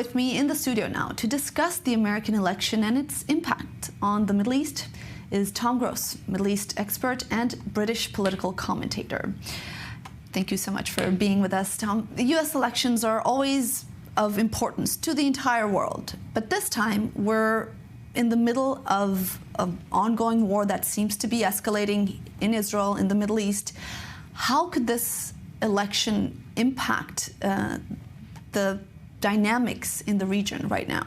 with me in the studio now to discuss the American election and its impact on the Middle East is Tom Gross, Middle East expert and British political commentator. Thank you so much for being with us, Tom. The U.S. elections are always of importance to the entire world, but this time we're in the middle of an ongoing war that seems to be escalating in Israel, in the Middle East. How could this election impact the dynamics in the region right now?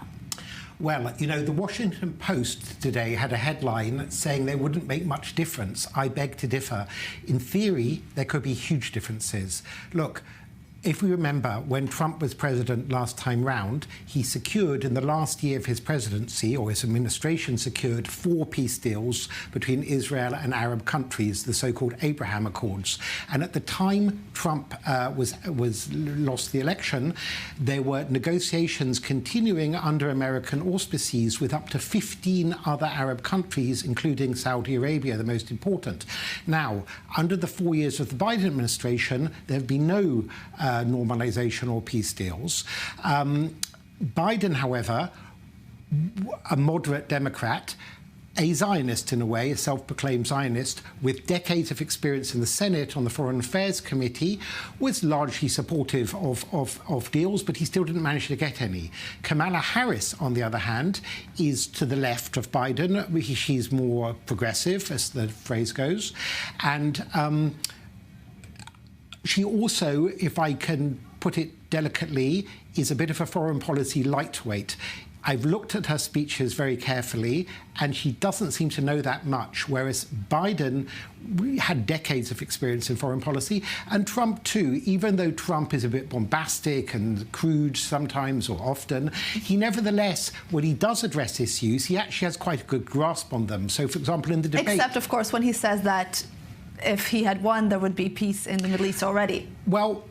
Well, you know, the Washington Post today had a headline saying they wouldn't make much difference. I beg to differ. In theory, there could be huge differences. Look, if we remember, when Trump was president last time round, he secured in the last year of his presidency, or his administration secured, 4 peace deals between Israel and Arab countries, the so-called Abraham Accords. And at the time Trump lost the election, there were negotiations continuing under American auspices with up to 15 other Arab countries, including Saudi Arabia, the most important. Now, under the 4 years of the Biden administration, there have been no normalization or peace deals. Biden, however, a moderate Democrat, a Zionist in a way, a self-proclaimed Zionist, with decades of experience in the Senate on the Foreign Affairs Committee, was largely supportive of deals, but he still didn't manage to get any. Kamala Harris, on the other hand, is to the left of Biden. She's more progressive, as the phrase goes. And she also, if I can put it delicately, is a bit of a foreign policy lightweight. I've looked at her speeches very carefully, and she doesn't seem to know that much, whereas Biden had decades of experience in foreign policy, and Trump too. Even though Trump is a bit bombastic and crude sometimes or often, he nevertheless, when he does address issues, he actually has quite a good grasp on them. So, for example, in the debate... Except, of course, when he says that if he had won, there would be peace in the Middle East already. Well,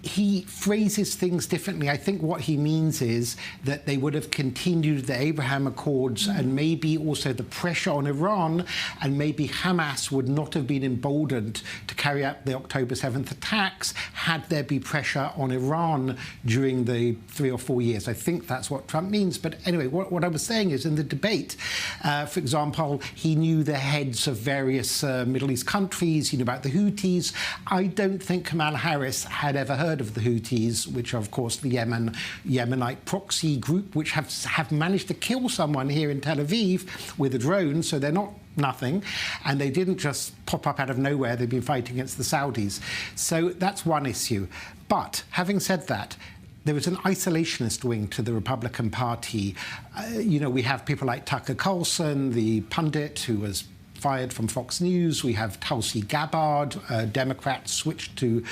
he phrases things differently. I think what he means is that they would have continued the Abraham Accords and maybe also the pressure on Iran, and maybe Hamas would not have been emboldened to carry out the October 7th attacks had there been pressure on Iran during the 3 or 4 years. I think that's what Trump means. But anyway, what I was saying is in the debate, for example, he knew the heads of various Middle East countries, you know, about the Houthis. I don't think Kamala Harris had ever heard of the Houthis, which are, of course, the Yemenite proxy group, which have managed to kill someone here in Tel Aviv with a drone, so they're not nothing, and they didn't just pop up out of nowhere. They've been fighting against the Saudis. So that's one issue. But having said that, there is an isolationist wing to the Republican Party. You know, we have people like Tucker Carlson, the pundit who was fired from Fox News. We have Tulsi Gabbard, a Democrat switched to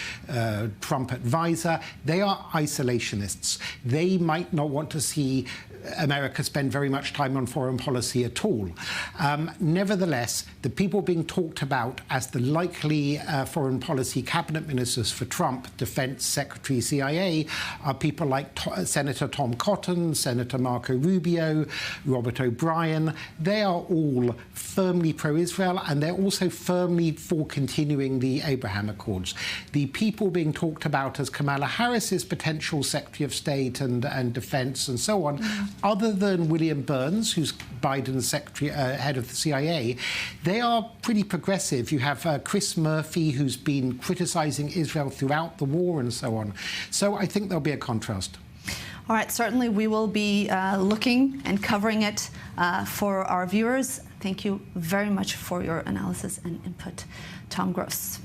Trump advisor. They are isolationists. They might not want to see America spend very much time on foreign policy at all. Nevertheless, the people being talked about as the likely foreign policy cabinet ministers for Trump, Defense Secretary, CIA, are people like Senator Tom Cotton, Senator Marco Rubio, Robert O'Brien. They are all firmly pro-Israel, and they're also firmly for continuing the Abraham Accords. The people being talked about as Kamala Harris's potential Secretary of State and Defense and so on, other than William Burns, who's Biden's secretary, head of the CIA, they are pretty progressive. You have Chris Murphy, who's been criticizing Israel throughout the war and so on. So I think there'll be a contrast. All right, certainly we will be looking and covering it for our viewers. Thank you very much for your analysis and input, Tom Gross.